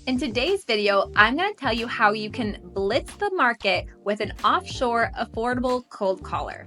In today's video, I'm going to tell you how you can blitz the market with an offshore affordable cold caller.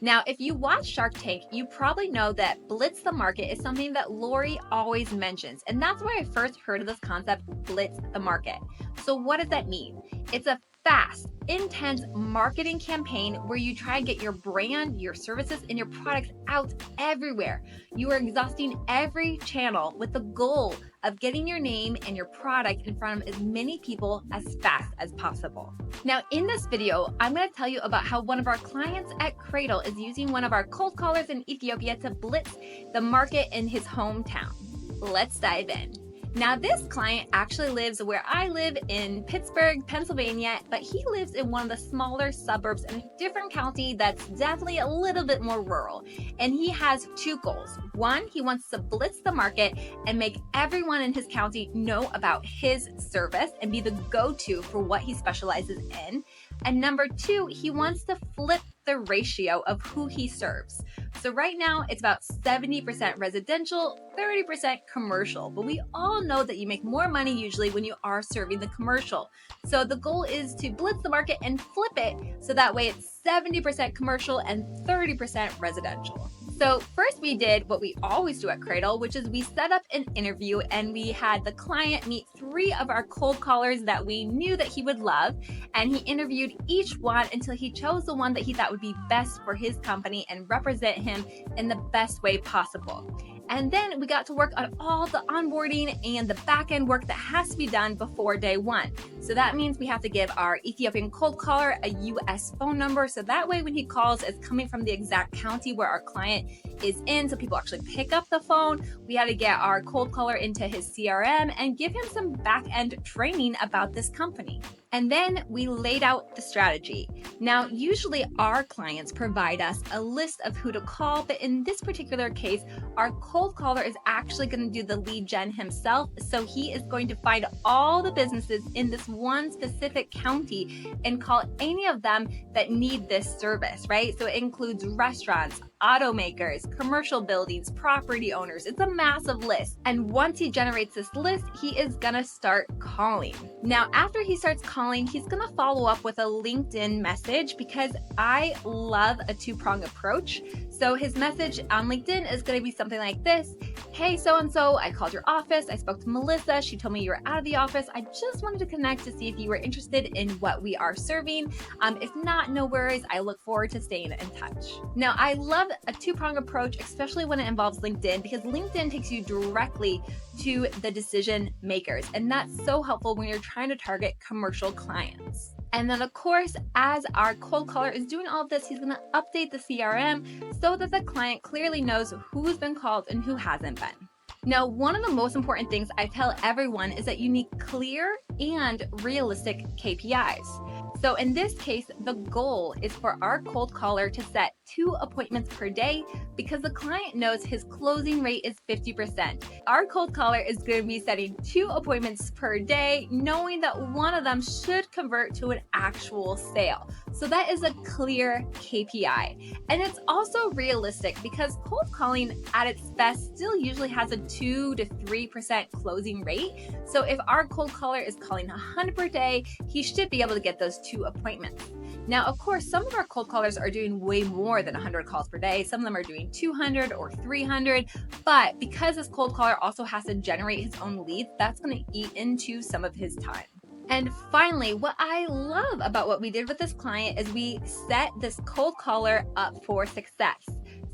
Now, if you watch Shark Tank, you probably know that blitz the market is something that Lori always mentions. And that's where I first heard of this concept, blitz the market. So what does that mean? It's a fast, intense marketing campaign where you try and get your brand, your services, and your products out everywhere. You are exhausting every channel with the goal of getting your name and your product in front of as many people as fast as possible. Now, in this video, I'm going to tell you about how one of our clients at CRDLE is using one of our cold callers in Ethiopia to blitz the market in his hometown. Let's dive in. Now, this client actually lives where I live in Pittsburgh, Pennsylvania, but he lives in one of the smaller suburbs in a different county that's definitely a little bit more rural. And he has two goals. One, he wants to blitz the market and make everyone in his county know about his service and be the go-to for what he specializes in. And number two, he wants to flip the ratio of who he serves. So right now it's about 70% residential, 30% commercial, but we all know that you make more money usually when you are serving the commercial. So the goal is to blitz the market and flip it so that way it's 70% commercial and 30% residential. So first we did what we always do at CRDLE, which is we set up an interview and we had the client meet 3 of our cold callers that we knew that he would love. And he interviewed each one until he chose the one that he thought would be best for his company and represent him in the best way possible. And then we got to work on all the onboarding and the back-end work that has to be done before day 1. So that means we have to give our Ethiopian cold caller a US phone number. So that way when he calls, it's coming from the exact county where our client is in. So people actually pick up the phone. We had to get our cold caller into his CRM and give him some back-end training about this company. And then we laid out the strategy. Now, usually our clients provide us a list of who to call, but in this particular case, our cold caller is actually going to do the lead gen himself. So he is going to find all the businesses in this one specific county and call any of them that need this service, right? So it includes restaurants, automakers, commercial buildings, property owners. It's a massive list. And once he generates this list, he is gonna start calling. Now, after he starts calling, he's gonna follow up with a LinkedIn message because I love a 2-prong approach. So his message on LinkedIn is gonna be something like this. Hey, so-and-so, I called your office. I spoke to Melissa. She told me you were out of the office. I just wanted to connect to see if you were interested in what we are serving. If not, no worries. I look forward to staying in touch. Now, I love a 2-prong approach, especially when it involves LinkedIn, because LinkedIn takes you directly to the decision makers. And that's so helpful when you're trying to target commercial clients. And then of course, as our cold caller is doing all of this, he's going to update the CRM so that the client clearly knows who's been called and who hasn't been. Now, one of the most important things I tell everyone is that you need clear and realistic KPIs. So in this case, the goal is for our cold caller to set 2 appointments per day because the client knows his closing rate is 50%. Our cold caller is going to be setting 2 appointments per day, knowing that one of them should convert to an actual sale. So that is a clear KPI. And it's also realistic because cold calling at its best still usually has a 2 to 3% closing rate. So if our cold caller is calling 100 per day, he should be able to get those 2 appointments. Now, of course, some of our cold callers are doing way more than 100 calls per day. Some of them are doing 200 or 300, but because this cold caller also has to generate his own leads, that's going to eat into some of his time. And finally, what I love about what we did with this client is we set this cold caller up for success.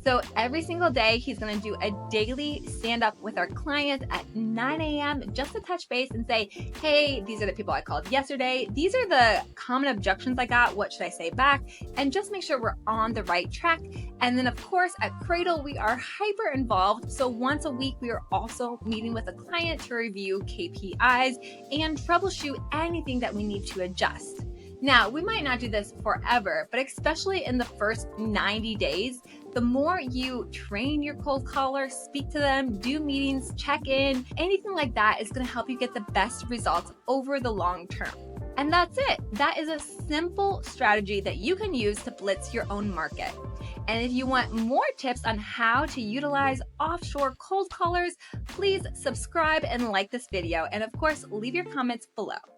So every single day, he's going to do a daily stand-up with our clients at 9 a.m. just to touch base and say, hey, these are the people I called yesterday. These are the common objections I got. What should I say back? And just make sure we're on the right track. And then, of course, at CRDLE, we are hyper involved. So once a week, we are also meeting with a client to review KPIs and troubleshoot anything that we need to adjust. Now, we might not do this forever, but especially in the first 90 days, the more you train your cold caller, speak to them, do meetings, check in, anything like that is going to help you get the best results over the long term. And that's it. That is a simple strategy that you can use to blitz your own market. And if you want more tips on how to utilize offshore cold callers, please subscribe and like this video. And of course, leave your comments below.